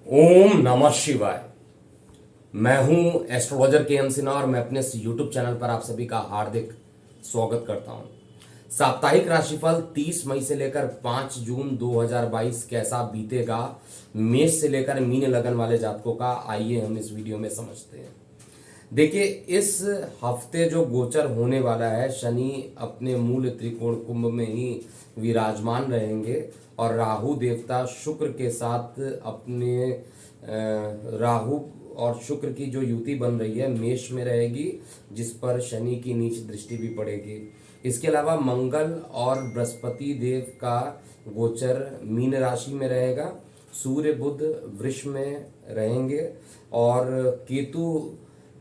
ओम नमः शिवाय। मैं हूं एस्ट्रोलॉजर के एम सिन्हा और मैं अपने इस यूट्यूब चैनल पर आप सभी का हार्दिक स्वागत करता हूं। साप्ताहिक राशिफल 30 मई से लेकर 5 जून 2022 कैसा बीतेगा मेष से लेकर मीन लगन वाले जातकों का, आइए हम इस वीडियो में समझते हैं। देखिए, इस हफ्ते जो गोचर होने वाला है, शनि अपने मूल त्रिकोण कुंभ में ही विराजमान रहेंगे और राहु देवता शुक्र के साथ अपने राहु और शुक्र की जो युति बन रही है मेष में रहेगी, जिस पर शनि की नीच दृष्टि भी पड़ेगी। इसके अलावा मंगल और बृहस्पति देव का गोचर मीन राशि में रहेगा, सूर्य बुध वृष में रहेंगे और केतु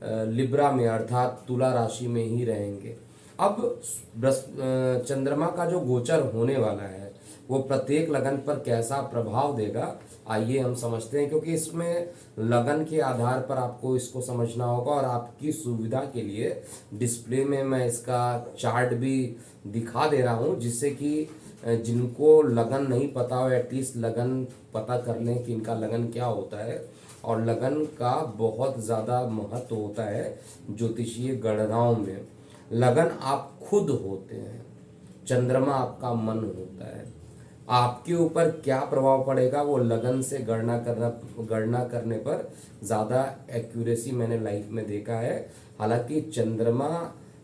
लिब्रा में अर्थात तुला राशि में ही रहेंगे। अब चंद्रमा का जो गोचर होने वाला है वो प्रत्येक लगन पर कैसा प्रभाव देगा, आइए हम समझते हैं। क्योंकि इसमें लगन के आधार पर आपको इसको समझना होगा और आपकी सुविधा के लिए डिस्प्ले में मैं इसका चार्ट भी दिखा दे रहा हूँ, जिससे कि जिनको लगन नहीं पता हो एटलीस्ट लगन पता कर लें कि इनका लगन क्या होता है। और लगन का बहुत ज़्यादा महत्व होता है ज्योतिषीय गणनाओं में। लगन आप खुद होते हैं, चंद्रमा आपका मन होता है। आपके ऊपर क्या प्रभाव पड़ेगा वो लगन से गणना करने पर ज़्यादा एक्यूरेसी मैंने लाइफ में देखा है। हालांकि चंद्रमा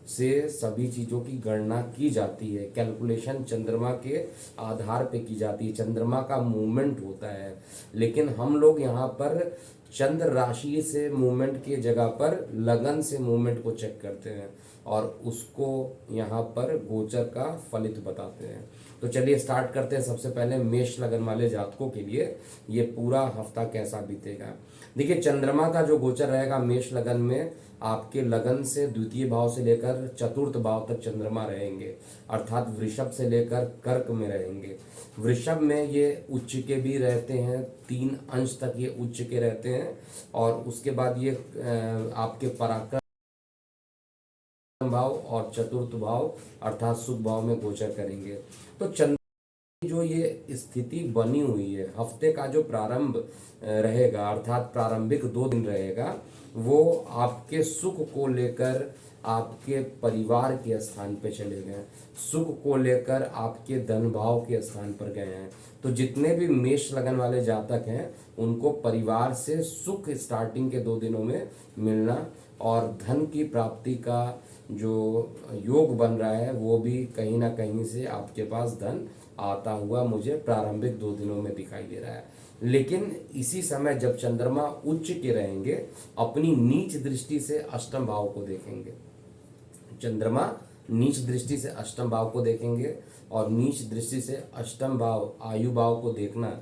से सभी चीज़ों की गणना की जाती है, कैलकुलेशन चंद्रमा के आधार पे की जाती है, चंद्रमा का मूवमेंट होता है। लेकिन हम लोग यहाँ पर चंद्र राशि से मूवमेंट की जगह पर लगन से मूवमेंट को चेक करते हैं और उसको यहाँ पर गोचर का फलित बताते हैं। तो चलिए स्टार्ट करते हैं। सबसे पहले मेष लगन वाले जातकों के लिए ये पूरा हफ्ता कैसा बीतेगा। देखिए, चंद्रमा का जो गोचर रहेगा मेष लगन में, आपके लगन से द्वितीय भाव से लेकर चतुर्थ भाव तक चंद्रमा रहेंगे, अर्थात वृषभ से लेकर कर्क में रहेंगे। वृषभ में ये उच्च के भी रहते हैं, 3 अंश तक ये उच्च के रहते हैं और उसके बाद ये आपके पराक्रम भाव और चतुर्थ भाव अर्थात सुख भाव में गोचर करेंगे। तो चंद्र जो ये स्थिति बनी हुई है, हफ्ते का जो प्रारंभ रहेगा अर्थात प्रारंभिक 2 दिन रहेगा, वो आपके सुख को लेकर आपके परिवार के स्थान पे चले गए, सुख को लेकर आपके धन भाव के स्थान पर गए हैं। तो जितने भी मेष लगन वाले जातक हैं उनको परिवार से सुख स्टार्टिंग के 2 दिनों में मिलना और धन की प्राप्ति का जो योग बन रहा है वो भी कहीं ना कहीं से आपके पास धन आता हुआ मुझे प्रारंभिक 2 दिनों में दिखाई दे रहा है। लेकिन इसी समय जब चंद्रमा उच्च के रहेंगे, अपनी नीच दृष्टि से अष्टम भाव को देखेंगे। चंद्रमा नीच दृष्टि से अष्टम भाव को देखेंगे और नीच दृष्टि से अष्टम भाव आयु भाव को देखना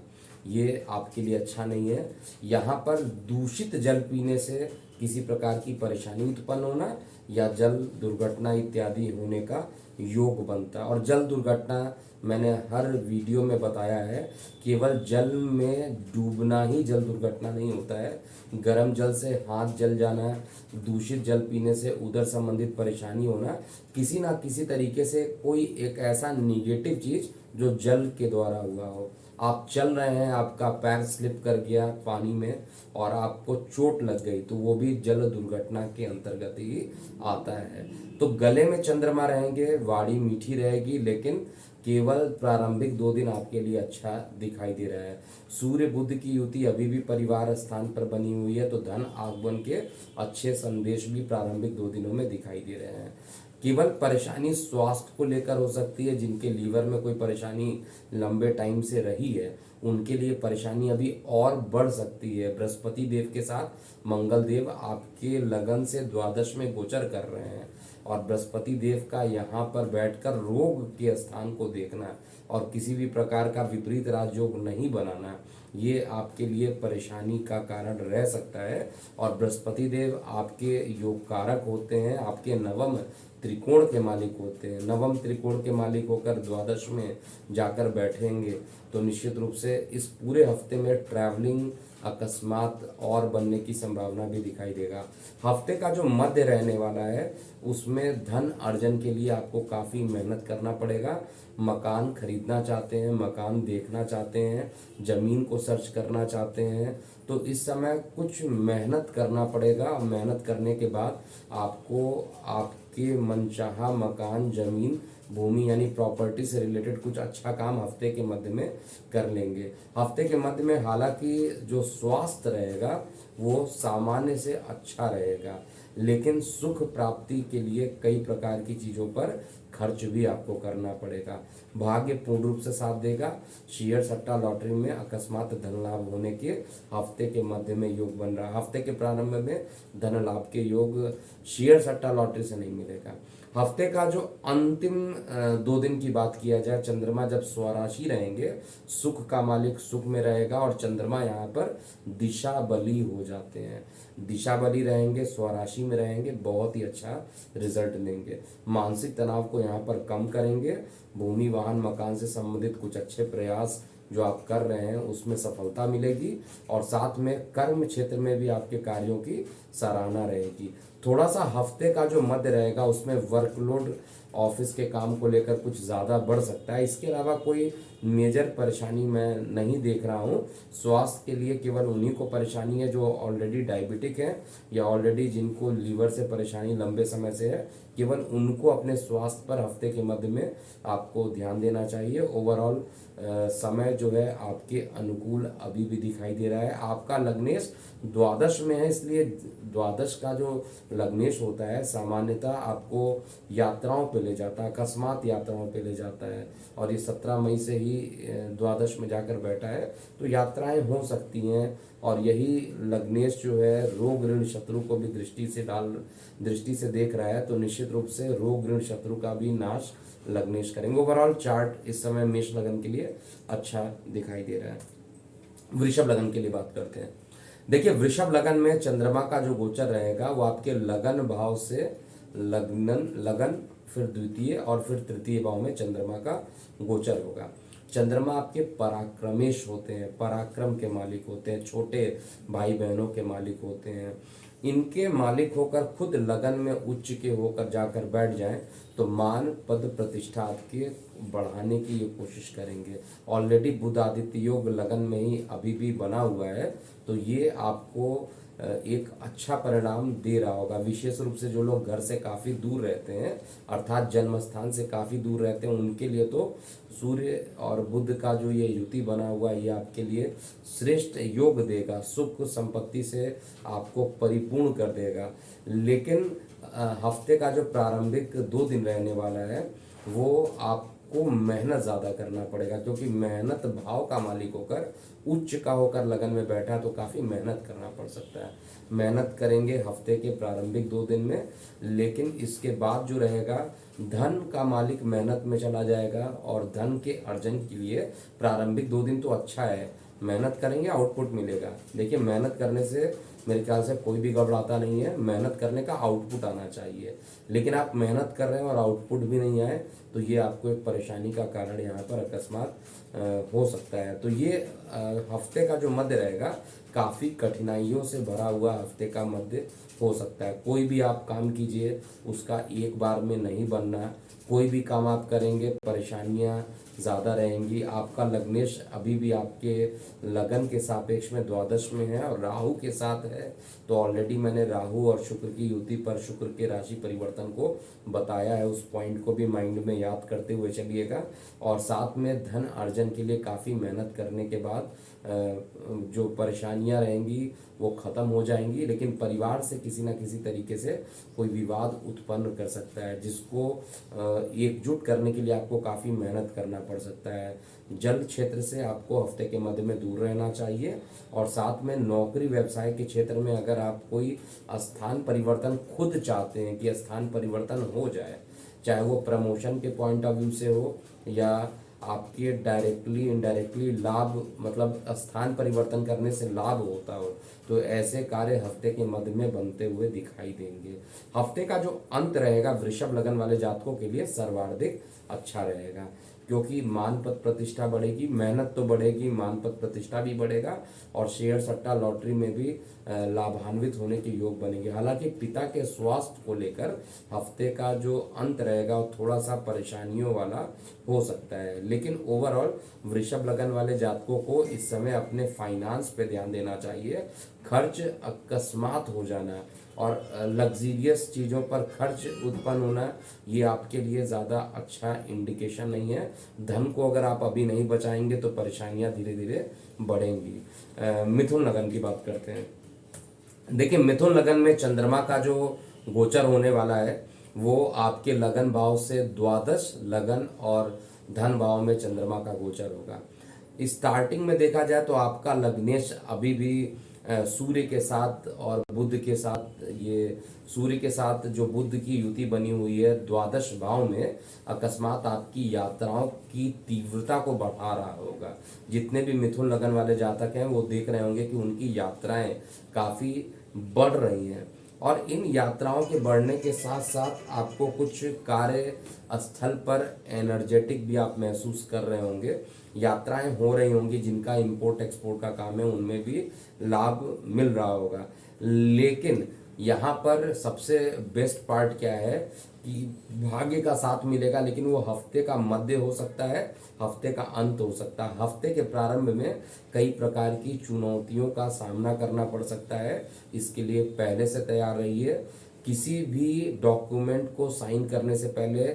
ये आपके लिए अच्छा नहीं है। यहाँ पर दूषित जल पीने से किसी प्रकार की परेशानी उत्पन्न होना या जल दुर्घटना इत्यादि होने का योग बनता है। और जल दुर्घटना मैंने हर वीडियो में बताया है, केवल जल में डूबना ही जल दुर्घटना नहीं होता है। गर्म जल से हाथ जल जाना, दूषित जल पीने से उदर संबंधित परेशानी होना, किसी ना किसी तरीके से कोई एक ऐसा निगेटिव चीज़ जो जल के द्वारा हुआ हो। आप चल रहे हैं, आपका पैर स्लिप कर गया पानी में और आपको चोट लग गई, तो वो भी जल दुर्घटना के अंतर्गत ही आता है। तो गले में चंद्रमा रहेंगे, वाणी मीठी रहेगी, लेकिन केवल प्रारंभिक 2 दिन आपके लिए अच्छा दिखाई दे रहा है। सूर्य बुध की युति अभी भी परिवार स्थान पर बनी हुई है, तो धन आगमन के अच्छे संदेश भी प्रारंभिक 2 दिनों में दिखाई दे रहे हैं। केवल परेशानी स्वास्थ्य को लेकर हो सकती है, जिनके लीवर में कोई परेशानी लंबे टाइम से रही है उनके लिए परेशानी अभी और बढ़ सकती है। बृहस्पति देव के साथ मंगल देव आपके लगन से द्वादश में गोचर कर रहे हैं और बृहस्पति देव का यहाँ पर बैठकर रोग के स्थान को देखना और किसी भी प्रकार का विपरीत राजयोग नहीं बनाना, ये आपके लिए परेशानी का कारण रह सकता है। और बृहस्पति देव आपके योग कारक होते हैं, आपके नवम त्रिकोण के मालिक होते हैं। नवम त्रिकोण के मालिक होकर द्वादश में जाकर बैठेंगे तो निश्चित रूप से इस पूरे हफ्ते में ट्रैवलिंग अकस्मात और बनने की संभावना भी दिखाई देगा। हफ्ते का जो मध्य रहने वाला है उसमें धन अर्जन के लिए आपको काफ़ी मेहनत करना पड़ेगा मकान खरीदना चाहते हैं, मकान देखना चाहते हैं, ज़मीन को सर्च करना चाहते हैं, तो इस समय कुछ मेहनत करना पड़ेगा। मेहनत करने के बाद आपको आपके मनचाहा मकान, ज़मीन, भूमि यानी प्रॉपर्टी से रिलेटेड कुछ अच्छा काम हफ्ते के मध्य में कर लेंगे। हफ्ते के मध्य में हालांकि जो स्वास्थ्य रहेगा वो सामान्य से अच्छा रहेगा, लेकिन सुख प्राप्ति के लिए कई प्रकार की चीज़ों पर खर्च भी आपको करना पड़ेगा। भाग्य पूर्ण रूप से साथ देगा। शेयर सट्टा लॉटरी में अकस्मात धन लाभ होने के हफ्ते के मध्य में योग बन रहा है। हफ्ते के प्रारंभ में धन लाभ के योग शेयर सट्टा लॉटरी से नहीं मिलेगा। हफ्ते का जो अंतिम 2 दिन की बात किया जाए, चंद्रमा जब स्वराशि रहेंगे, सुख का मालिक सुख में रहेगा और चंद्रमा यहाँ पर दिशा बली हो जाते हैं। दिशा बली रहेंगे, स्वराशि में रहेंगे, बहुत ही अच्छा रिजल्ट देंगे। मानसिक तनाव को यहाँ पर कम करेंगे। भूमि, वाहन, मकान से संबंधित कुछ अच्छे प्रयास जो आप कर रहे हैं उसमें सफलता मिलेगी और साथ में कर्म क्षेत्र में भी आपके कार्यों की सराहना रहेगी। थोड़ा सा हफ्ते का जो मध्य रहेगा उसमें वर्कलोड ऑफिस के काम को लेकर कुछ ज़्यादा बढ़ सकता है। इसके अलावा कोई मेजर परेशानी मैं नहीं देख रहा हूँ। स्वास्थ्य के लिए केवल उन्हीं को परेशानी है जो ऑलरेडी डायबिटिक हैं या ऑलरेडी जिनको लीवर से परेशानी लंबे समय से है, केवल उनको अपने स्वास्थ्य पर हफ्ते के मध्य में आपको ध्यान देना चाहिए। ओवरऑल समय जो है आपके अनुकूल अभी भी दिखाई दे रहा है। आपका लग्नेश द्वादश में है, इसलिए द्वादश का जो लग्नेश होता है सामान्यतः आपको यात्राओं पे ले जाता है, अकस्मात यात्राओं पे ले जाता है। और ये 17 मई से ही द्वादश में जाकर बैठा है, तो यात्राएं हो सकती हैं। और यही लग्नेश जो है रोग ऋण शत्रु को भी दृष्टि से देख रहा है, तो निश्चित रूप से रोग ऋण शत्रु का भी नाश लग्नेश करेंगे। ओवरऑल चार्ट इस समय मेष लगन के लिए अच्छा दिखाई दे रहा है। वृषभ लगन के लिए बात करते हैं। देखिए, वृषभ लगन में चंद्रमा का जो गोचर रहेगा वो आपके लगन भाव से लगन फिर द्वितीय और फिर तृतीय भाव में चंद्रमा का गोचर होगा। चंद्रमा आपके पराक्रमेश होते हैं, पराक्रम के मालिक होते हैं, छोटे भाई बहनों के मालिक होते हैं। इनके मालिक होकर खुद लगन में उच्च के होकर जाकर बैठ जाएं तो मान पद प्रतिष्ठा आपके बढ़ाने की ये कोशिश करेंगे। ऑलरेडी बुध आदित्य योग लगन में ही अभी भी बना हुआ है, तो ये आपको एक अच्छा परिणाम दे रहा होगा। विशेष रूप से जो लोग घर से काफ़ी दूर रहते हैं अर्थात जन्म स्थान से काफ़ी दूर रहते हैं, उनके लिए तो सूर्य और बुध का जो ये युति बना हुआ है ये आपके लिए श्रेष्ठ योग देगा, सुख संपत्ति से आपको परिपूर्ण कर देगा। लेकिन हफ्ते का जो प्रारंभिक 2 दिन रहने वाला है वो आपको मेहनत ज़्यादा करना पड़ेगा, क्योंकि मेहनत भाव का मालिक होकर उच्च का होकर लगन में बैठा है, तो काफ़ी मेहनत करना पड़ सकता है। मेहनत करेंगे हफ्ते के प्रारंभिक 2 दिन में, लेकिन इसके बाद जो रहेगा धन का मालिक मेहनत में चला जाएगा और धन के अर्जन के लिए प्रारंभिक 2 दिन तो अच्छा है। मेहनत करेंगे, आउटपुट मिलेगा। देखिए, मेहनत करने से मेरे ख्याल से कोई भी घबराता नहीं है, मेहनत करने का आउटपुट आना चाहिए। लेकिन आप मेहनत कर रहे हैं और आउटपुट भी नहीं आए तो ये आपको एक परेशानी का कारण यहाँ पर अकस्मात हो सकता है। तो ये हफ्ते का जो मध्य रहेगा काफ़ी कठिनाइयों से भरा हुआ हफ्ते का मध्य हो सकता है। कोई भी आप काम कीजिए उसका एक बार में नहीं बनना, कोई भी काम आप करेंगे परेशानियां ज़्यादा रहेंगी। आपका लग्नेश अभी भी आपके लगन के सापेक्ष में द्वादश में है और राहु के साथ है, तो ऑलरेडी मैंने राहु और शुक्र की युति पर शुक्र के राशि परिवर्तन को बताया है। उस पॉइंट को भी माइंड में याद करते हुए चलिएगा। और साथ में धन अर्जन के लिए काफ़ी मेहनत करने के बाद जो परेशानियां रहेंगी वो ख़त्म हो जाएंगी, लेकिन परिवार से किसी न किसी तरीके से कोई विवाद उत्पन्न कर सकता है, जिसको एकजुट करने के लिए आपको काफ़ी मेहनत करना पड़ सकता है। जल क्षेत्र से आपको हफ्ते के मध्य में दूर रहना चाहिए। और साथ में नौकरी व्यवसाय के क्षेत्र में अगर आप कोई स्थान परिवर्तन खुद चाहते हैं कि स्थान परिवर्तन हो जाए, चाहे वो प्रमोशन के पॉइंट ऑफ व्यू से हो या आपके डायरेक्टली इनडायरेक्टली लाभ, मतलब स्थान परिवर्तन करने से लाभ होता हो, तो ऐसे कार्य हफ्ते के मध्य में बनते हुए दिखाई देंगे। हफ्ते का जो अंत रहेगा वृषभ लगन वाले जातकों के लिए सर्वाधिक अच्छा रहेगा। क्योंकि मान पद प्रतिष्ठा बढ़ेगी, मेहनत तो बढ़ेगी, मान पद प्रतिष्ठा भी बढ़ेगा और शेयर सट्टा लॉटरी में भी लाभान्वित होने के योग बनेंगे। हालांकि पिता के स्वास्थ्य को लेकर हफ्ते का जो अंत रहेगा वो थोड़ा सा परेशानियों वाला हो सकता है, लेकिन ओवरऑल वृषभ लगन वाले जातकों को इस समय अपने फाइनेंस पे ध्यान देना चाहिए। खर्च अकस्मात हो जाना और लग्जीरियस चीज़ों पर खर्च उत्पन्न होना, ये आपके लिए ज़्यादा अच्छा इंडिकेशन नहीं है। धन को अगर आप अभी नहीं बचाएंगे तो परेशानियां धीरे धीरे बढ़ेंगी। मिथुन लगन की बात करते हैं। देखिए, मिथुन लगन में चंद्रमा का जो गोचर होने वाला है वो आपके लगन भाव से द्वादश लगन और धन भाव में चंद्रमा का गोचर होगा। स्टार्टिंग में देखा जाए तो आपका लग्नेश अभी भी सूर्य के साथ और बुध के साथ, ये सूर्य के साथ जो बुध की युति बनी हुई है द्वादश भाव में, अकस्मात आपकी यात्राओं की तीव्रता को बढ़ा रहा होगा। जितने भी मिथुन लगन वाले जातक हैं वो देख रहे होंगे कि उनकी यात्राएं काफी बढ़ रही हैं और इन यात्राओं के बढ़ने के साथ साथ आपको कुछ कार्य स्थल पर एनर्जेटिक भी आप महसूस कर रहे होंगे। यात्राएं हो रही होंगी, जिनका इंपोर्ट एक्सपोर्ट का काम है उनमें भी लाभ मिल रहा होगा। लेकिन यहाँ पर सबसे बेस्ट पार्ट क्या है कि भाग्य का साथ मिलेगा, लेकिन वो हफ्ते का मध्य हो सकता है, हफ्ते का अंत हो सकता है। हफ्ते के प्रारंभ में कई प्रकार की चुनौतियों का सामना करना पड़ सकता है, इसके लिए पहले से तैयार रहिए। किसी भी डॉक्यूमेंट को साइन करने से पहले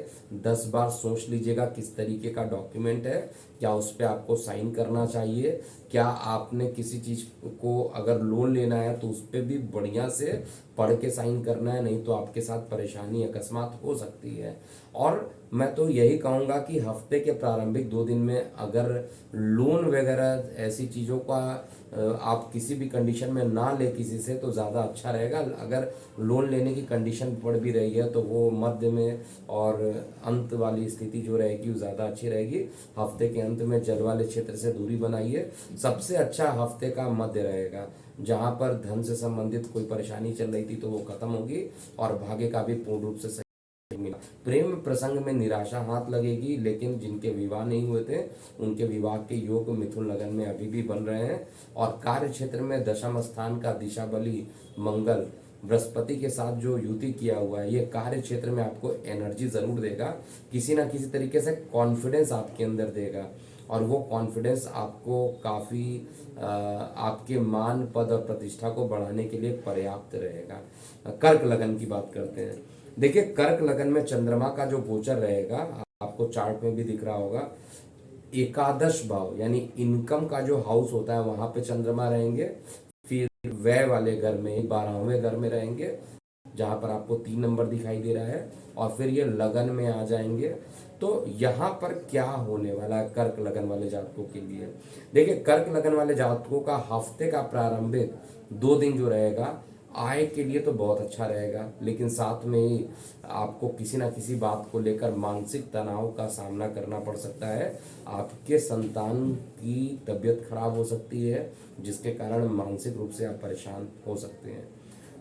10 बार सोच लीजिएगा किस तरीके का डॉक्यूमेंट है, क्या उस पर आपको साइन करना चाहिए, क्या आपने किसी चीज को अगर लोन लेना है तो उस पर भी बढ़िया से पढ़ के साइन करना है, नहीं तो आपके साथ परेशानी अकस्मात हो सकती है। और मैं तो यही कहूँगा कि हफ्ते के प्रारंभिक 2 दिन में अगर लोन वगैरह ऐसी चीज़ों का आप किसी भी कंडीशन में ना ले किसी से तो ज़्यादा अच्छा रहेगा। अगर लोन लेने की कंडीशन पड़ भी रही है तो वो मध्य में और अंत वाली स्थिति जो रहेगी वो ज़्यादा अच्छी रहेगी। हफ्ते के अंत में जल वाले क्षेत्र से दूरी बनाइए। सबसे अच्छा हफ्ते का मध्य रहेगा, जहाँ पर धन से संबंधित कोई परेशानी चल रही थी तो वो खत्म होगी और भाग्य का भी पूर्ण रूप से मिला। प्रेम प्रसंग में निराशा हाथ लगेगी, लेकिन जिनके विवाह नहीं हुए थे उनके विवाह के योग मिथुन लगन में अभी भी बन रहे हैं। और कार्य क्षेत्र में दशम स्थान का दिशा बली मंगल बृहस्पति के साथ जो युति किया हुआ है, ये कार्य क्षेत्र में आपको एनर्जी जरूर देगा, किसी ना किसी तरीके से कॉन्फिडेंस आपके अंदर देगा और वो कॉन्फिडेंस आपको काफ़ी आपके मान पद और प्रतिष्ठा को बढ़ाने के लिए पर्याप्त रहेगा। कर्क लगन की बात करते हैं। देखिए, कर्क लगन में चंद्रमा का जो गोचर रहेगा आपको चार्ट में भी दिख रहा होगा, एकादश भाव यानी इनकम का जो हाउस होता है वहां पे चंद्रमा रहेंगे। फिर व्यय वाले घर में 12वें घर में रहेंगे, जहां पर आपको 3 नंबर दिखाई दे रहा है, और फिर ये लगन में आ जाएंगे। तो यहाँ पर क्या होने वाला है कर्क लगन वाले जातकों के लिए? देखिए, कर्क लगन वाले जातकों का हफ्ते का प्रारंभिक 2 दिन जो रहेगा आय के लिए तो बहुत अच्छा रहेगा, लेकिन साथ में ही आपको किसी ना किसी बात को लेकर मानसिक तनाव का सामना करना पड़ सकता है। आपके संतान की तबीयत खराब हो सकती है, जिसके कारण मानसिक रूप से आप परेशान हो सकते हैं।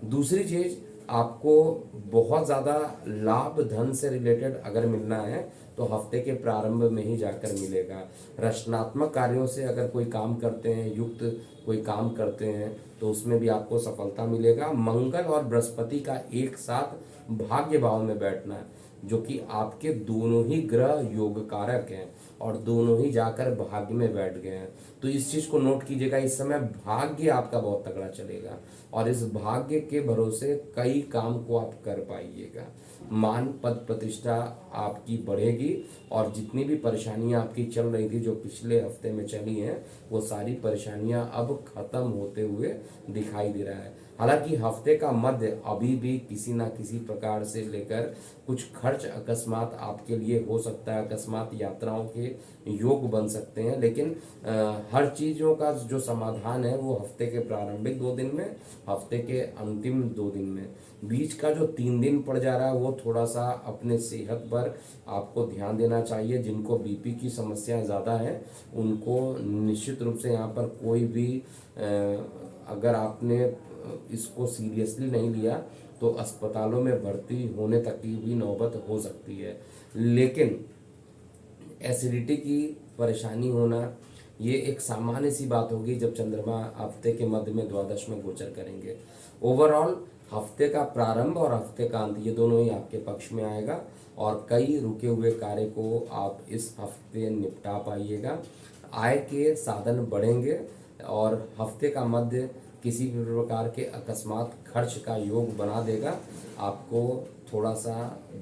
दूसरी चीज, आपको बहुत ज़्यादा लाभ धन से रिलेटेड अगर मिलना है तो हफ्ते के प्रारंभ में ही जाकर मिलेगा। रचनात्मक कार्यों से अगर कोई काम करते हैं, युक्त कोई काम करते हैं, तो उसमें भी आपको सफलता मिलेगा। मंगल और बृहस्पति का एक साथ भाग्य भाव में बैठना, जो कि आपके दोनों ही ग्रह योग कारक हैं और दोनों ही जाकर भाग्य में बैठ गए हैं, तो इस चीज को नोट कीजिएगा। इस समय भाग्य आपका बहुत तगड़ा चलेगा और इस भाग्य के भरोसे कई काम को आप कर पाइएगा। मान पद प्रतिष्ठा आपकी बढ़ेगी और जितनी भी परेशानियां आपकी चल रही थी जो पिछले हफ्ते में चली हैं, वो सारी परेशानियां अब खत्म होते हुए दिखाई दे रहा है। हालांकि हफ्ते का मध्य अभी भी किसी ना किसी प्रकार से लेकर कुछ खर्च अकस्मात आपके लिए हो सकता है, अकस्मात यात्राओं के योग बन सकते हैं, लेकिन हर चीज़ों का जो समाधान है वो हफ्ते के प्रारंभिक 2 दिन में, हफ्ते के अंतिम 2 दिन में। बीच का जो 3 दिन पड़ जा रहा है वो थोड़ा सा अपने सेहत पर आपको ध्यान देना चाहिए। जिनको बीपी की समस्याएं ज़्यादा हैं उनको निश्चित रूप से यहाँ पर कोई भी अगर आपने इसको सीरियसली नहीं लिया तो अस्पतालों में भर्ती होने तक की भी नौबत हो सकती है। लेकिन एसिडिटी की परेशानी होना ये एक सामान्य सी बात होगी जब चंद्रमा हफ्ते के मध्य में द्वादश में गोचर करेंगे। ओवरऑल हफ्ते का प्रारंभ और हफ्ते का अंत ये दोनों ही आपके पक्ष में आएगा और कई रुके हुए कार्य को आप इस हफ्ते निपटा पाइएगा। आय के साधन बढ़ेंगे और हफ्ते का मध्य किसी भी प्रकार के अकस्मात खर्च का योग बना देगा। आपको थोड़ा सा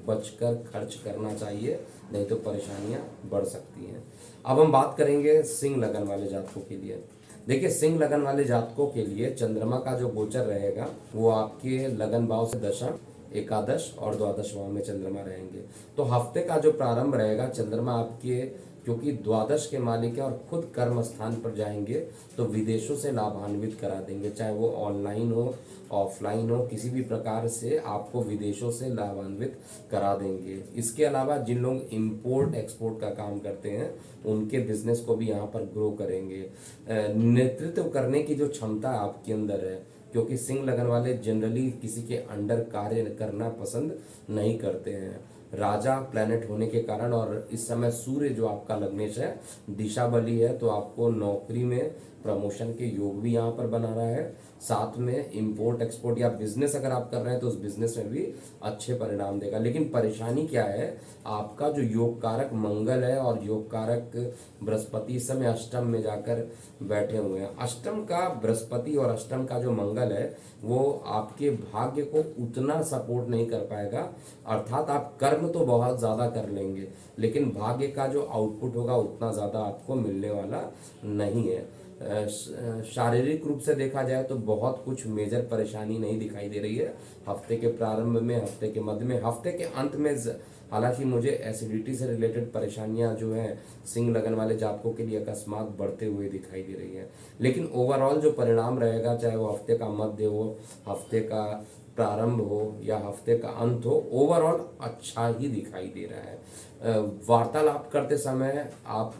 बचकर खर्च करना चाहिए, नहीं तो परेशानियां बढ़ सकती हैं। अब हम बात करेंगे सिंह लगन वाले जातकों के लिए। देखिए, सिंह लगन वाले जातकों के लिए चंद्रमा का जो गोचर रहेगा वो आपके लगन भाव से दशम, एकादश और द्वादश भाव में चंद्रमा रहेंगे। तो हफ्ते का जो प्रारंभ रहेगा चंद्रमा आपके, क्योंकि द्वादश के मालिक है और खुद कर्म स्थान पर जाएंगे तो विदेशों से लाभान्वित करा देंगे, चाहे वो ऑनलाइन हो ऑफलाइन हो, किसी भी प्रकार से आपको विदेशों से लाभान्वित करा देंगे। इसके अलावा जिन लोग इंपोर्ट एक्सपोर्ट का काम करते हैं उनके बिजनेस को भी यहाँ पर ग्रो करेंगे। नेतृत्व करने की जो क्षमता आपके अंदर है, क्योंकि सिंह लगन वाले जनरली किसी के अंडर कार्य करना पसंद नहीं करते हैं। राजा प्लैनेट होने के कारण और इस समय सूर्य जो आपका लग्नेश है दिशा बली है, तो आपको नौकरी में प्रमोशन के योग भी यहाँ पर बना रहा है। साथ में इंपोर्ट एक्सपोर्ट या बिजनेस अगर आप कर रहे हैं तो उस बिजनेस में भी अच्छे परिणाम देगा। लेकिन परेशानी क्या है, आपका जो योग कारक मंगल है और योग कारक बृहस्पति इस समय अष्टम में जाकर बैठे हुए हैं। अष्टम का बृहस्पति और अष्टम का जो मंगल है वो आपके भाग्य को उतना सपोर्ट नहीं कर पाएगा। अर्थात आप कर्म तो बहुत ज़्यादा कर लेंगे लेकिन भाग्य का जो आउटपुट होगा उतना ज़्यादा आपको मिलने वाला नहीं है। शारीरिक रूप से देखा जाए तो बहुत कुछ मेजर परेशानी नहीं दिखाई दे रही है हफ्ते के प्रारंभ में, हफ्ते के मध्य में। हफ्ते के अंत में हालांकि मुझे एसिडिटी से रिलेटेड परेशानियां जो हैं सिंह लगन वाले जातकों के लिए अकस्मात बढ़ते हुए दिखाई दे रही है। लेकिन ओवरऑल जो परिणाम रहेगा, चाहे वो हफ्ते का मध्य हो, हफ्ते का प्रारंभ हो या हफ्ते का अंत हो, ओवरऑल अच्छा ही दिखाई दे रहा है। वार्तालाप करते समय आप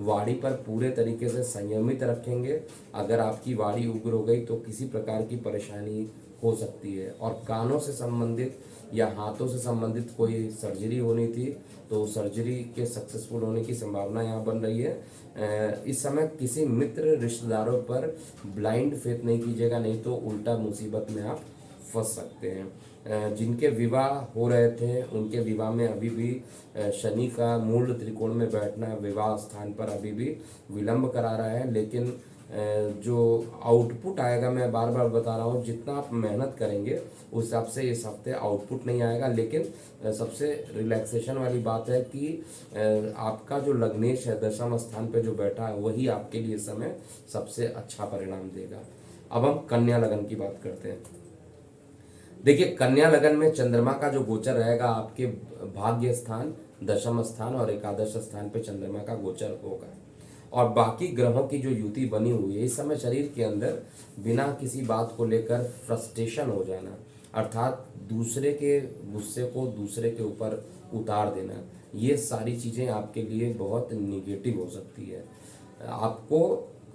वाणी पर पूरे तरीके से संयमित रखेंगे। अगर आपकी वाणी उग्र हो गई तो किसी प्रकार की परेशानी हो सकती है। और कानों से संबंधित या हाथों से संबंधित कोई सर्जरी होनी थी तो सर्जरी के सक्सेसफुल होने की संभावना यहाँ बन रही है। इस समय किसी मित्र रिश्तेदारों पर ब्लाइंड फेथ नहीं कीजिएगा, नहीं तो उल्टा मुसीबत में आप फंस सकते हैं। जिनके विवाह हो रहे थे उनके विवाह में अभी भी शनि का मूल त्रिकोण में बैठना विवाह स्थान पर अभी भी विलंब करा रहा है। लेकिन जो आउटपुट आएगा, मैं बार बार बता रहा हूँ, जितना आप मेहनत करेंगे उस हिसाब से इस हफ्ते आउटपुट नहीं आएगा। लेकिन सबसे रिलैक्सेशन वाली बात है कि आपका जो लग्नेश है दशम स्थान पे जो बैठा है वही आपके लिए इस समय सबसे अच्छा परिणाम देगा। अब हम कन्या लगन की बात करते हैं। देखिए, कन्या लगन में चंद्रमा का जो गोचर रहेगा आपके भाग्य स्थान, दशम स्थान और एकादश स्थान पे चंद्रमा का गोचर होगा। और बाकी ग्रहों की जो युति बनी हुई है इस समय शरीर के अंदर बिना किसी बात को लेकर फ्रस्ट्रेशन हो जाना, अर्थात दूसरे के गुस्से को दूसरे के ऊपर उतार देना, ये सारी चीज़ें आपके लिए बहुत निगेटिव हो सकती है। आपको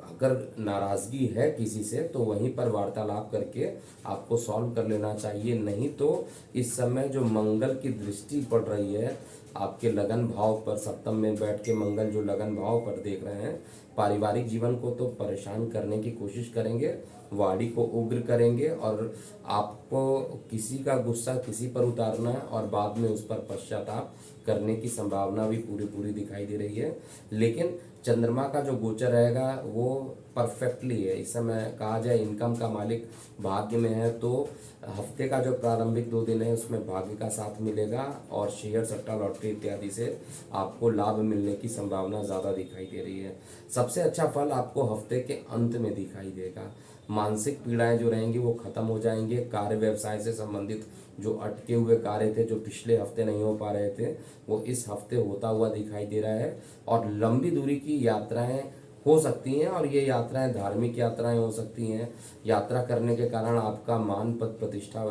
अगर नाराज़गी है किसी से तो वहीं पर वार्तालाप करके आपको सॉल्व कर लेना चाहिए। नहीं तो इस समय जो मंगल की दृष्टि पड़ रही है आपके लगन भाव पर, सप्तम में बैठ के मंगल जो लगन भाव पर देख रहे हैं, पारिवारिक जीवन को तो परेशान करने की कोशिश करेंगे, वाणी को उग्र करेंगे और आपको किसी का गुस्सा किसी पर उतारना है और बाद में उस पर पश्चाताप करने की संभावना भी पूरी दिखाई दे रही है। लेकिन चंद्रमा का जो गोचर रहेगा वो परफेक्टली है। इस समय कहा जाए इनकम का मालिक भाग्य में है तो हफ्ते का जो प्रारंभिक 2 दिन है उसमें भाग्य का साथ मिलेगा और शेयर सट्टा लॉटरी इत्यादि से आपको लाभ मिलने की संभावना ज़्यादा दिखाई दे रही है। सबसे अच्छा फल आपको हफ्ते के अंत में दिखाई देगा। मानसिक पीड़ाएं जो रहेंगी वो खत्म हो जाएंगे। कार्य व्यवसाय से संबंधित जो अटके हुए कार्य थे, जो पिछले हफ्ते नहीं हो पा रहे थे, वो इस हफ्ते होता हुआ दिखाई दे रहा है। और लंबी दूरी की यात्राएं हो सकती हैं और ये यात्राएं धार्मिक यात्राएं हो सकती हैं। यात्रा करने के कारण आपका मान पद प्रतिष्ठा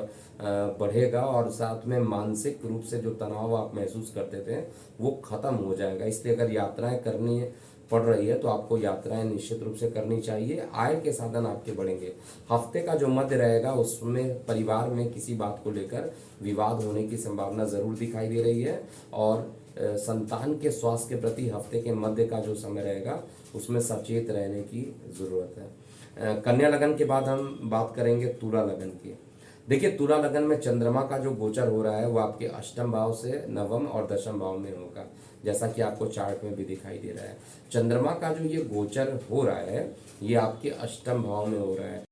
बढ़ेगा और साथ में मानसिक रूप से जो तनाव आप महसूस करते थे वो खत्म हो जाएगा। इसलिए अगर यात्राएं करनी पड़ रही है तो आपको यात्राएं निश्चित रूप से करनी चाहिए। आय के साधन आपके बढ़ेंगे। हफ्ते का जो मध्य रहेगा उसमें परिवार में किसी बात को लेकर विवाद होने की संभावना जरूर दिखाई दे रही है और संतान के स्वास्थ्य के प्रति हफ्ते के मध्य का जो समय रहेगा उसमें सचेत रहने की ज़रूरत है। कन्या लगन के बाद हम बात करेंगे तुला लगन की। देखिए, तुला लगन में चंद्रमा का जो गोचर हो रहा है वो आपके अष्टम भाव से नवम और दशम भाव में होगा, जैसा कि आपको चार्ट में भी दिखाई दे रहा है। चंद्रमा का जो ये गोचर हो रहा है ये आपके अष्टम भाव में हो रहा है।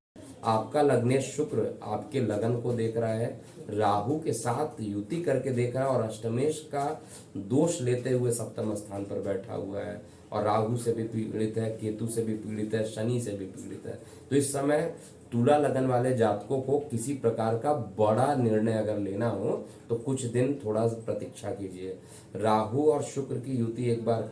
आपका लग्नेश शुक्र आपके लगन को देख रहा है, राहु के साथ युति करके देख रहा है और अष्टमेश का दोष लेते हुए सप्तम स्थान पर बैठा हुआ है और राहु से भी पीड़ित है, केतु से भी पीड़ित है, शनि से भी पीड़ित है। तो इस समय तुला लगन वाले जातकों को किसी प्रकार का बड़ा निर्णय अगर लेना हो तो कुछ दिन थोड़ा प्रतीक्षा कीजिए। राहु और शुक्र की युति एक बार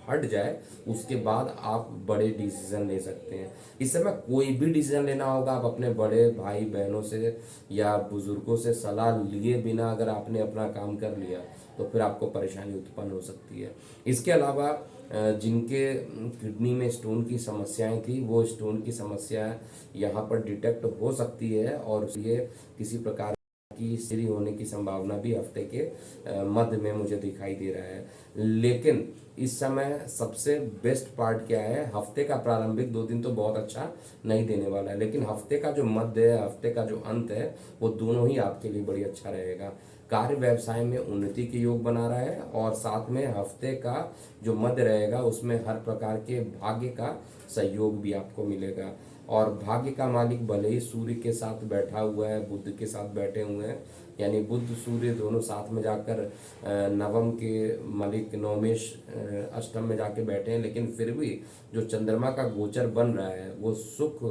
हट जाए उसके बाद आप बड़े डिसीजन ले सकते हैं। इस समय कोई भी डिसीजन लेना होगा, आप अपने बड़े भाई बहनों से या बुजुर्गों से सलाह लिए बिना अगर आपने अपना काम कर लिया तो फिर आपको परेशानी उत्पन्न हो सकती है। इसके अलावा जिनके किडनी में स्टोन की समस्याएं थी वो स्टोन की समस्या यहाँ पर डिटेक्ट हो सकती है और ये किसी प्रकार की सीरी होने की संभावना भी हफ्ते के मध्य में मुझे दिखाई दे रहा है। लेकिन इस समय सबसे बेस्ट पार्ट क्या है, हफ्ते का प्रारंभिक 2 दिन तो बहुत अच्छा नहीं देने वाला है, लेकिन हफ्ते का जो मध्य है, हफ्ते का जो अंत है, वो दोनों ही आपके लिए बड़ी अच्छा रहेगा। कार्य व्यवसाय में उन्नति के योग बना रहा है और साथ में हफ्ते का जो मध्य रहेगा उसमें हर प्रकार के भाग्य का सहयोग भी आपको मिलेगा। और भाग्य का मालिक भले ही सूर्य के साथ बैठा हुआ है, बुध के साथ बैठे हुए हैं, यानी बुध सूर्य दोनों साथ में जाकर नवम के मालिक नवमेश अष्टम में जाके बैठे हैं, लेकिन फिर भी जो चंद्रमा का गोचर बन रहा है वो सुख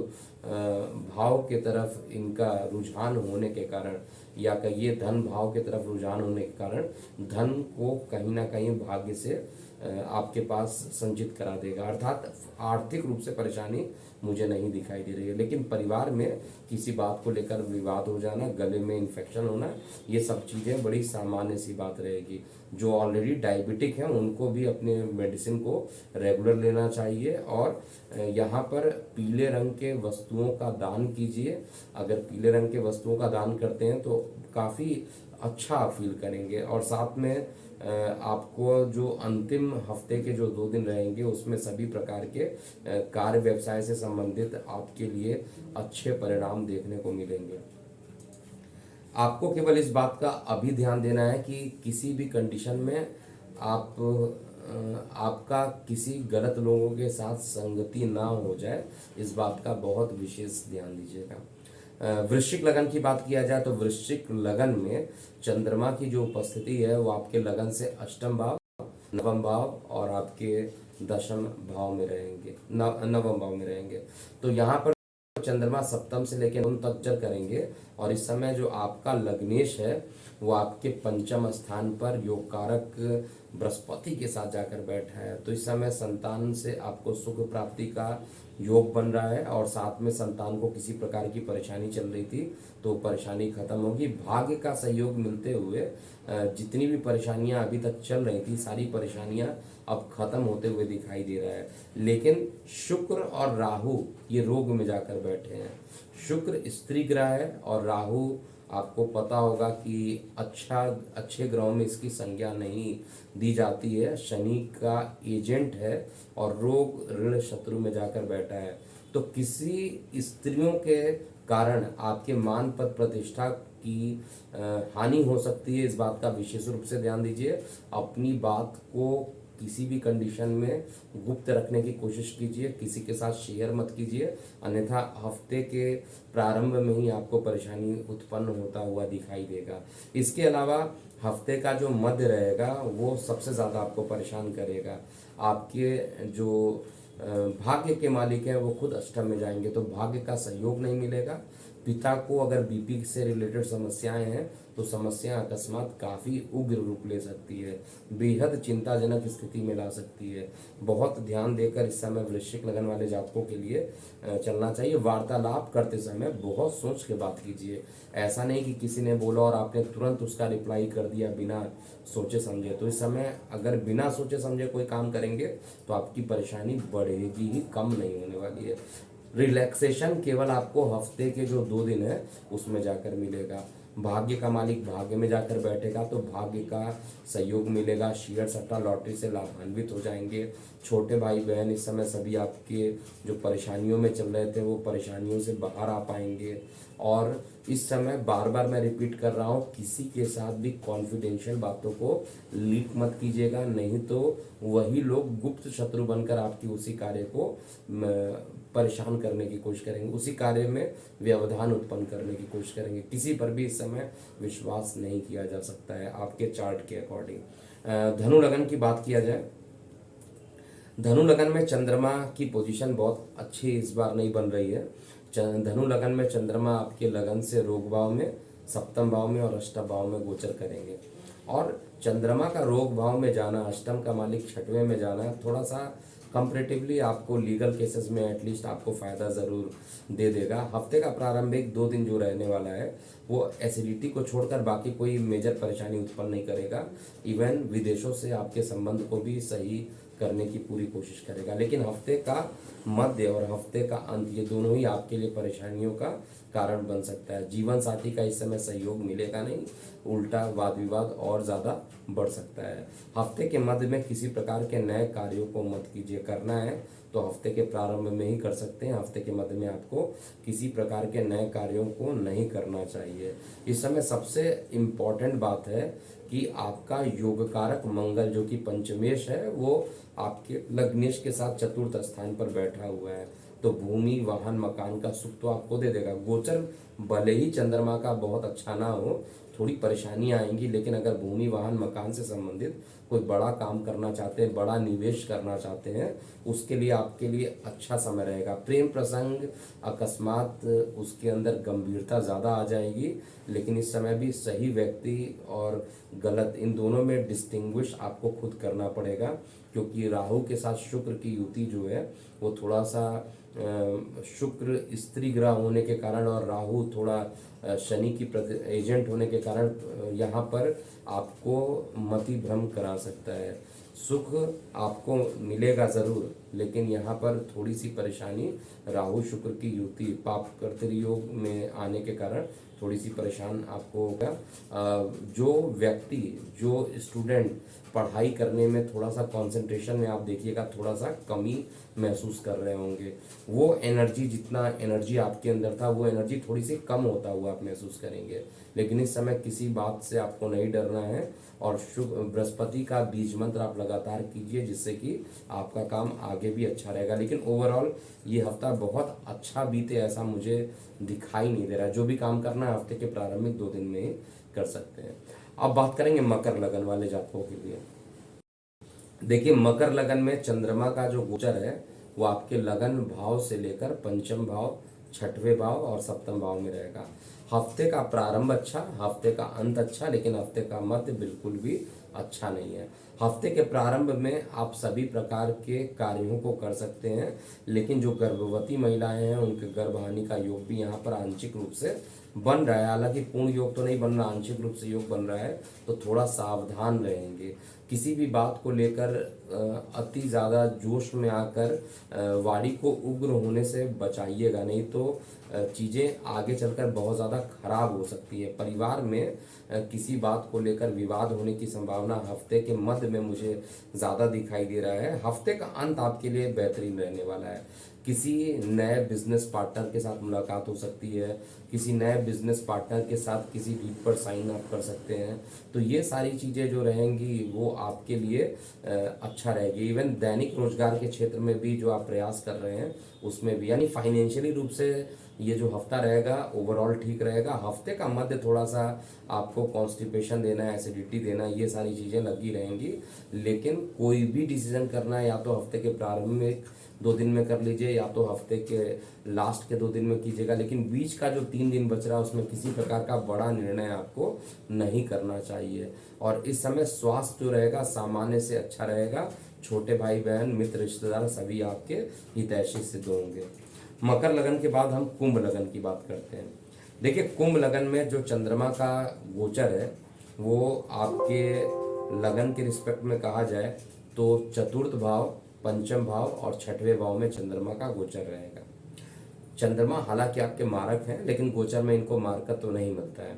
भाव के तरफ इनका रुझान होने के कारण या कहिए धन भाव के तरफ रुझान होने के कारण धन को कहीं ना कहीं भाग्य से आपके पास संचित करा देगा। अर्थात आर्थिक रूप से परेशानी मुझे नहीं दिखाई दे रही है, लेकिन परिवार में किसी बात को लेकर विवाद हो जाना, गले में इन्फेक्शन होना, ये सब चीज़ें बड़ी सामान्य सी बात रहेगी। जो ऑलरेडी डायबिटिक हैं उनको भी अपने मेडिसिन को रेगुलर लेना चाहिए और यहाँ पर पीले रंग के वस्तुओं का दान कीजिए। अगर पीले रंग के वस्तुओं का दान करते हैं तो काफ़ी अच्छा फील करेंगे और साथ में आपको जो अंतिम हफ्ते के जो 2 दिन रहेंगे उसमें सभी प्रकार के कार्य व्यवसाय से संबंधित आपके लिए अच्छे परिणाम देखने को मिलेंगे। आपको केवल इस बात का अभी ध्यान देना है कि किसी भी कंडीशन में आप आपका किसी गलत लोगों के साथ संगति ना हो जाए, इस बात का बहुत विशेष ध्यान दीजिएगा। वृश्चिक लगन की बात किया जाए तो वृश्चिक लगन में चंद्रमा की जो उपस्थिति है वो आपके लगन से अष्टम भाव, नवम भाव और आपके दशम भाव में रहेंगे, नवम भाव में रहेंगे। तो यहाँ पर चंद्रमा सप्तम से लेकर नवम तक चल करेंगे और इस समय जो आपका लग्नेश है वो आपके पंचम स्थान पर योग कारक बृहस्पति के साथ जाकर बैठा है। तो इस समय संतान से आपको सुख प्राप्ति का योग बन रहा है और साथ में संतान को किसी प्रकार की परेशानी चल रही थी तो परेशानी खत्म होगी। भाग्य का सहयोग मिलते हुए जितनी भी परेशानियां अभी तक चल रही थी सारी परेशानियां अब खत्म होते हुए दिखाई दे रहा है। लेकिन शुक्र और राहु ये रोग में जाकर बैठे हैं। शुक्र स्त्री ग्रह है और राहु आपको पता होगा कि अच्छे ग्रहों में इसकी संज्ञा नहीं दी जाती है, शनि का एजेंट है और रोग ऋण शत्रु में जाकर बैठा है। तो किसी स्त्रियों के कारण आपके मान पद प्रतिष्ठा की हानि हो सकती है, इस बात का विशेष रूप से ध्यान दीजिए। अपनी बात को किसी भी कंडीशन में गुप्त रखने की कोशिश कीजिए, किसी के साथ शेयर मत कीजिए, अन्यथा हफ्ते के प्रारंभ में ही आपको परेशानी उत्पन्न होता हुआ दिखाई देगा। इसके अलावा हफ्ते का जो मध्य रहेगा वो सबसे ज़्यादा आपको परेशान करेगा। आपके जो भाग्य के मालिक हैं वो खुद अष्टम में जाएंगे तो भाग्य का सहयोग नहीं मिलेगा। पिता को अगर बीपी से रिलेटेड समस्याएं हैं तो समस्या अकस्मात काफ़ी उग्र रूप ले सकती है, बेहद चिंताजनक स्थिति में ला सकती है। बहुत ध्यान देकर इस समय वृश्चिक लगन वाले जातकों के लिए चलना चाहिए। वार्तालाप करते समय बहुत सोच के बात कीजिए। ऐसा नहीं कि किसी ने बोला और आपने तुरंत उसका रिप्लाई कर दिया बिना सोचे समझे। तो इस समय अगर बिना सोचे समझे कोई काम करेंगे तो आपकी परेशानी बढ़ेगी ही, कम नहीं होने वाली है। रिलैक्सेशन केवल आपको हफ्ते के जो 2 दिन है उसमें जाकर मिलेगा। भाग्य का मालिक भाग्य में जाकर बैठेगा तो भाग्य का सहयोग मिलेगा। शेयर सट्टा लॉटरी से लाभान्वित हो जाएंगे। छोटे भाई बहन इस समय सभी आपके जो परेशानियों में चल रहे थे वो परेशानियों से बाहर आ पाएंगे। और इस समय बार बार मैं रिपीट कर रहा हूँ, किसी के साथ भी कॉन्फिडेंशियल बातों को लीक मत कीजिएगा, नहीं तो वही लोग गुप्त शत्रु बनकर आपकी उसी कार्य को परेशान करने की कोशिश करेंगे, उसी कार्य में व्यवधान उत्पन्न करने की कोशिश करेंगे। किसी पर भी इस समय विश्वास नहीं किया जा सकता है आपके चार्ट के अकॉर्डिंग। धनु लगन की बात किया जाए, धनु लगन में चंद्रमा की पोजीशन बहुत अच्छी इस बार नहीं बन रही है। धनु लगन में चंद्रमा आपके लगन से रोग भाव में, सप्तम भाव में और अष्टम भाव में गोचर करेंगे। और चंद्रमा का रोग भाव में जाना, अष्टम का मालिक छठवें में जाना, थोड़ा सा कंपैरेटिवली आपको लीगल केसेस में एटलीस्ट आपको फायदा जरूर दे देगा। हफ्ते का प्रारंभिक 2 दिन जो रहने वाला है वो एसिडिटी को छोड़कर बाकी कोई मेजर परेशानी उत्पन्न नहीं करेगा। इवन विदेशों से आपके संबंध को भी सही करने की पूरी कोशिश करेगा। लेकिन हफ्ते का मध्य और हफ्ते का अंत ये दोनों ही आपके लिए परेशानियों का कारण बन सकता है। जीवन साथी का इस समय सहयोग मिलेगा नहीं, उल्टा वाद विवाद और ज़्यादा बढ़ सकता है। हफ्ते के मध्य में किसी प्रकार के नए कार्यों को मत कीजिए, करना है तो हफ्ते के प्रारंभ में ही कर सकते हैं। हफ्ते के मध्य में आपको किसी प्रकार के नए कार्यों को नहीं करना चाहिए। इस समय सबसे इम्पॉर्टेंट बात है कि आपका योग कारक मंगल जो कि पंचमेश है वो आपके लग्नेश के साथ चतुर्थ स्थान पर बैठा हुआ है, तो भूमि वाहन मकान का सुख तो आपको दे देगा। गोचर भले ही चंद्रमा का बहुत अच्छा ना हो, थोड़ी परेशानियां आएंगी, लेकिन अगर भूमि वाहन मकान से संबंधित कोई बड़ा काम करना चाहते हैं, बड़ा निवेश करना चाहते हैं, उसके लिए आपके लिए अच्छा समय रहेगा। प्रेम प्रसंग अकस्मात उसके अंदर गंभीरता ज़्यादा आ जाएगी, लेकिन इस समय भी सही व्यक्ति और गलत इन दोनों में डिस्टिंग्विश आपको खुद करना पड़ेगा, क्योंकि राहु के साथ शुक्र की युति जो है वो थोड़ा सा शुक्र स्त्री ग्रह होने के कारण और राहु थोड़ा शनि की एजेंट होने के कारण यहाँ पर आपको मति भ्रम करा सकता है। सुख आपको मिलेगा ज़रूर, लेकिन यहाँ पर थोड़ी सी परेशानी राहु शुक्र की युति पाप कर्तृयोग में आने के कारण थोड़ी सी परेशान आपको होगा। जो व्यक्ति जो स्टूडेंट पढ़ाई करने में थोड़ा सा कंसंट्रेशन में आप देखिएगा थोड़ा सा कमी महसूस कर रहे होंगे, वो एनर्जी जितना एनर्जी आपके अंदर था वो एनर्जी थोड़ी सी कम होता हुआ आप महसूस करेंगे। लेकिन इस समय किसी बात से आपको नहीं डरना है और शुभ बृहस्पति का बीज मंत्र आप लगातार कीजिए, जिससे कि आपका काम आगे भी अच्छा रहेगा। लेकिन ओवरऑल ये हफ्ता बहुत अच्छा बीते ऐसा मुझे दिखाई नहीं दे रहा। जो भी काम करना है हफ्ते के प्रारंभिक 2 दिन में ही कर सकते हैं। अब बात करेंगे मकर लगन वाले जातकों के लिए। देखिए, मकर लगन में चंद्रमा का जो गोचर है वो आपके लगन भाव से लेकर पंचम भाव, छठवें भाव और सप्तम भाव में रहेगा। हफ्ते का प्रारंभ अच्छा, हफ्ते का अंत अच्छा, लेकिन हफ्ते का मध्य बिल्कुल भी अच्छा नहीं है। हफ्ते के प्रारंभ में आप सभी प्रकार के कार्यों को कर सकते हैं, लेकिन जो गर्भवती महिलाएं हैं उनके गर्भहानि का योग भी यहाँ पर आंशिक रूप से बन रहा है। हालांकि पूर्ण योग तो नहीं बन रहा, आंशिक रूप से योग बन रहा है, तो थोड़ा सावधान रहेंगे। किसी भी बात को लेकर अति ज़्यादा जोश में आकर वाणी को उग्र होने से बचाइएगा, नहीं तो चीज़ें आगे चलकर बहुत ज़्यादा खराब हो सकती है। परिवार में किसी बात को लेकर विवाद होने की संभावना हफ्ते के मध्य में मुझे ज़्यादा दिखाई दे रहा है। हफ्ते का अंत आपके लिए बेहतरीन रहने वाला है। किसी नए बिजनेस पार्टनर के साथ मुलाकात हो सकती है, किसी नए बिजनेस पार्टनर के साथ किसी डील पर साइन अप कर सकते हैं, तो ये सारी चीज़ें जो रहेंगी वो आपके लिए अच्छा रहेगी। इवन दैनिक रोजगार के क्षेत्र में भी जो आप प्रयास कर रहे हैं उसमें भी, यानी फाइनेंशियली रूप से ये जो हफ्ता रहेगा ओवरऑल ठीक रहेगा। हफ्ते का मध्य थोड़ा सा आपको कॉन्स्टिपेशन देना है, एसिडिटी देना है, ये सारी चीज़ें लगी रहेंगी। लेकिन कोई भी डिसीजन करना है या तो हफ्ते के प्रारंभ में 2 दिन में कर लीजिए या तो हफ्ते के लास्ट के 2 दिन में कीजिएगा, लेकिन बीच का जो 3 दिन बच रहा है उसमें किसी प्रकार का बड़ा निर्णय आपको नहीं करना चाहिए। और इस समय स्वास्थ्य जो रहेगा सामान्य से अच्छा रहेगा। छोटे भाई बहन मित्र रिश्तेदार सभी आपके हितैषी सिद्ध होंगे। मकर लगन के बाद हम कुंभ लगन की बात करते हैं। देखिए, कुंभ लगन में जो चंद्रमा का गोचर है वो आपके लगन के रिस्पेक्ट में कहा जाए तो चतुर्थ भाव, पंचम भाव और छठवें भाव में चंद्रमा का गोचर रहेगा। चंद्रमा हालांकि आपके मारक हैं, लेकिन गोचर में इनको मारकत्व तो नहीं मिलता है।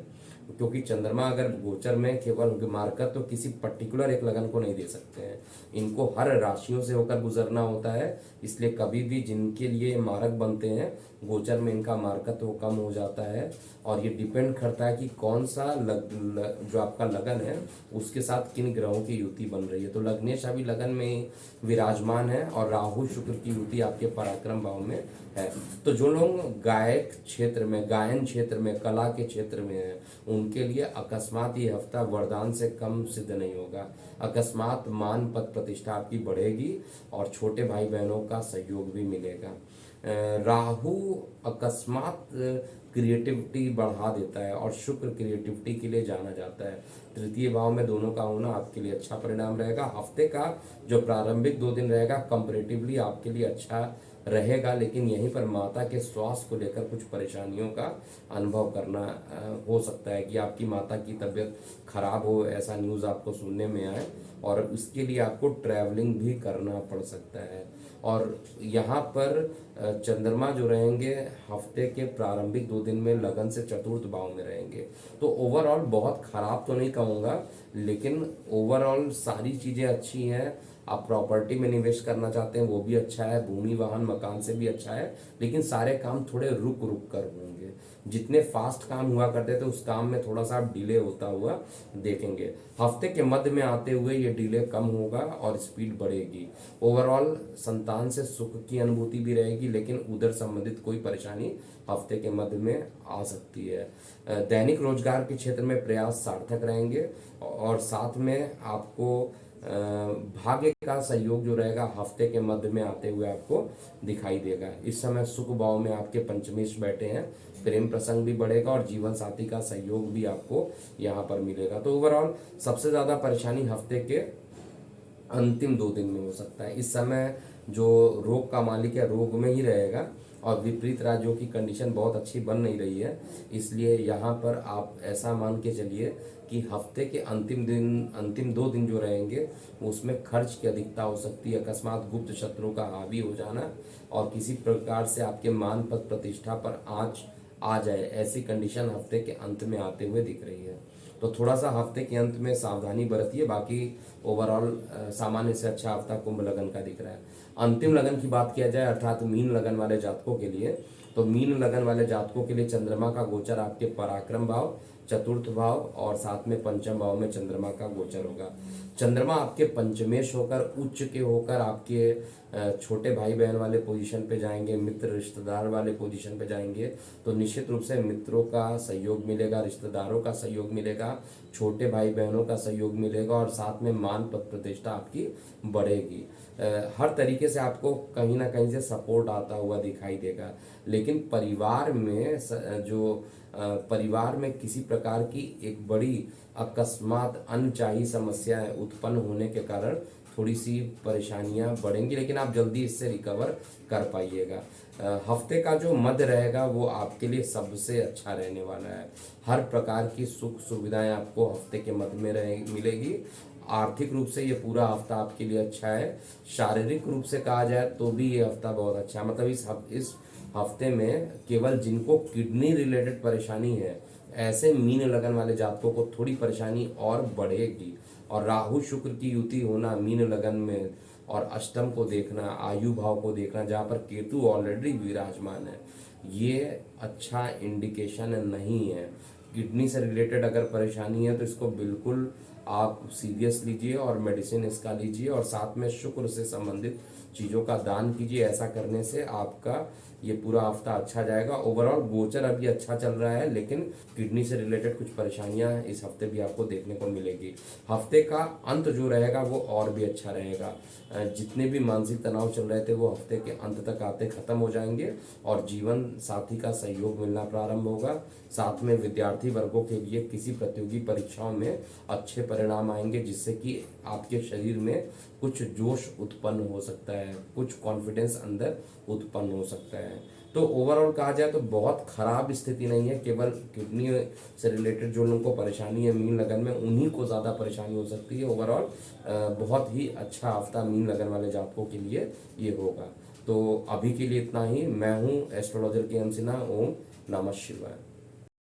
क्योंकि चंद्रमा अगर गोचर में केवल मार्कर तो किसी पर्टिकुलर एक लगन को नहीं दे सकते हैं, इनको हर राशियों से होकर गुजरना होता है। इसलिए कभी भी जिनके लिए मारक बनते हैं गोचर में इनका मार्कत्व तो कम हो जाता है। और ये डिपेंड करता है कि कौन सा जो आपका लगन है उसके साथ किन ग्रहों की युति बन रही है। तो लग्नेश अभी लगन में विराजमान है और राहु शुक्र की युति आपके पराक्रम भाव में है। तो जो लोग गायक क्षेत्र में, गायन क्षेत्र में, कला के क्षेत्र में है, उनके लिए अकस्मात ये हफ्ता वरदान से कम सिद्ध नहीं होगा। अकस्मात मान पद प्रतिष्ठा आपकी बढ़ेगी और छोटे भाई बहनों का सहयोग भी मिलेगा। राहु अकस्मात क्रिएटिविटी बढ़ा देता है और शुक्र क्रिएटिविटी के लिए जाना जाता है। तृतीय भाव में दोनों का होना आपके लिए अच्छा परिणाम रहेगा। हफ्ते का जो प्रारंभिक 2 दिन रहेगा कंपैरेटिवली आपके लिए अच्छा रहेगा, लेकिन यहीं पर माता के स्वास्थ्य को लेकर कुछ परेशानियों का अनुभव करना हो सकता है कि आपकी माता की तबीयत खराब हो, ऐसा न्यूज़ आपको सुनने में आए और उसके लिए आपको ट्रैवलिंग भी करना पड़ सकता है। और यहाँ पर चंद्रमा जो रहेंगे हफ्ते के प्रारंभिक 2 दिन में लगन से चतुर्थ भाव में रहेंगे। तो ओवरऑल बहुत खराब तो नहीं कहूँगा, लेकिन ओवरऑल सारी चीज़ें अच्छी हैं। आप प्रॉपर्टी में निवेश करना चाहते हैं वो भी अच्छा है, भूमि वाहन मकान से भी अच्छा है, लेकिन सारे काम थोड़े रुक रुक कर होंगे। जितने फास्ट काम हुआ करते थे उस काम में थोड़ा सा डिले होता हुआ देखेंगे। हफ्ते के मध्य में आते हुए ये डिले कम होगा और स्पीड बढ़ेगी। ओवरऑल संतान से सुख की अनुभूति भी रहेगी, लेकिन उधर संबंधित कोई परेशानी हफ्ते के मध्य में आ सकती है। दैनिक रोजगार के क्षेत्र में प्रयास सार्थक रहेंगे और साथ में आपको भाग्य का सहयोग जो रहेगा हफ्ते के मध्य में आते हुए आपको दिखाई देगा। इस समय सुख भाव में आपके पंचमेश बैठे हैं, प्रेम प्रसंग भी बढ़ेगा और जीवन साथी का सहयोग भी आपको यहाँ पर मिलेगा। तो ओवरऑल सबसे ज़्यादा परेशानी हफ्ते के अंतिम 2 दिन में हो सकता है। इस समय जो रोग का मालिक है रोग में ही रहेगा और विपरीत राज्यों की कंडीशन बहुत अच्छी बन नहीं रही है, इसलिए यहाँ पर आप ऐसा मान के चलिए कि हफ्ते के अंतिम 2 दिन जो रहेंगे उसमें खर्च की अधिकता हो सकती है। अकस्मात गुप्त शत्रुओं का हावी हो जाना और किसी प्रकार से आपके मान पद प्रतिष्ठा पर आंच आ जाए, ऐसी कंडीशन हफ्ते के अंत में आते हुए दिख रही है। तो थोड़ा सा हफ्ते के अंत में सावधानी बरतिए। बाकी ओवरऑल सामान्य से अच्छा हफ्ता कुंभ लगन का दिख रहा है। अंतिम लगन की बात किया जाए अर्थात मीन लगन वाले जातकों के लिए, तो मीन लगन वाले जातकों के लिए चंद्रमा का गोचर आपके पराक्रम भाव, चतुर्थ भाव और साथ में पंचम भाव में चंद्रमा का गोचर होगा। चंद्रमा आपके पंचमेश होकर उच्च के होकर आपके छोटे भाई बहन वाले पोजीशन पे जाएंगे, मित्र रिश्तेदार वाले पोजीशन पे जाएंगे, तो निश्चित रूप से मित्रों का सहयोग मिलेगा, रिश्तेदारों का सहयोग मिलेगा, छोटे भाई बहनों का सहयोग मिलेगा और साथ में मान पद प्रतिष्ठा आपकी बढ़ेगी। हर तरीके से आपको कहीं ना कहीं से सपोर्ट आता हुआ दिखाई देगा। लेकिन परिवार में किसी प्रकार की एक बड़ी अकस्मात अनचाही समस्याएं उत्पन्न होने के कारण थोड़ी सी परेशानियां बढ़ेंगी, लेकिन आप जल्दी इससे रिकवर कर पाइएगा। हफ्ते का जो मध्य रहेगा वो आपके लिए सबसे अच्छा रहने वाला है। हर प्रकार की सुख सुविधाएं आपको हफ्ते के मध्य में मिलेगी। आर्थिक रूप से ये पूरा हफ्ता आपके लिए अच्छा है। शारीरिक रूप से कहा जाए तो भी ये हफ्ता बहुत अच्छा है। मतलब इस हफ्ते में केवल जिनको किडनी रिलेटेड परेशानी है ऐसे मीन लगन वाले जातकों को थोड़ी परेशानी और बढ़ेगी। और राहु शुक्र की युति होना मीन लगन में और अष्टम को देखना, आयु भाव को देखना जहाँ पर केतु ऑलरेडी विराजमान है, ये अच्छा इंडिकेशन नहीं है। किडनी से रिलेटेड अगर परेशानी है तो इसको बिल्कुल आप सीरियस लीजिए और मेडिसिन इसका लीजिए और साथ में शुक्र से संबंधित चीज़ों का दान कीजिए। ऐसा करने से आपका ये पूरा हफ्ता अच्छा जाएगा। ओवरऑल गोचर अभी अच्छा चल रहा है, लेकिन किडनी से रिलेटेड कुछ परेशानियां इस हफ्ते भी आपको देखने को मिलेगी। हफ्ते का अंत जो रहेगा वो और भी अच्छा रहेगा। जितने भी मानसिक तनाव चल रहे थे वो हफ्ते के अंत तक आते खत्म हो जाएंगे और जीवन साथी का सहयोग मिलना प्रारंभ होगा। साथ में विद्यार्थी वर्गों के लिए किसी प्रतियोगी परीक्षाओं में अच्छे परिणाम आएंगे, जिससे कि आपके शरीर में कुछ जोश उत्पन्न हो सकता है, कुछ कॉन्फिडेंस अंदर उत्पन्न हो सकता है। तो ओवरऑल कहा जाए तो बहुत खराब स्थिति नहीं है। केवल किडनी से रिलेटेड जो लोगों को परेशानी है मीन लगन में, उन्हीं को ज़्यादा परेशानी हो सकती है। ओवरऑल बहुत ही अच्छा हफ्ता मीन लगन वाले जातकों के लिए ये होगा। तो अभी के लिए इतना ही। मैं हूँ एस्ट्रोलॉजर के सिन्हा। ओम नमः शिवाय।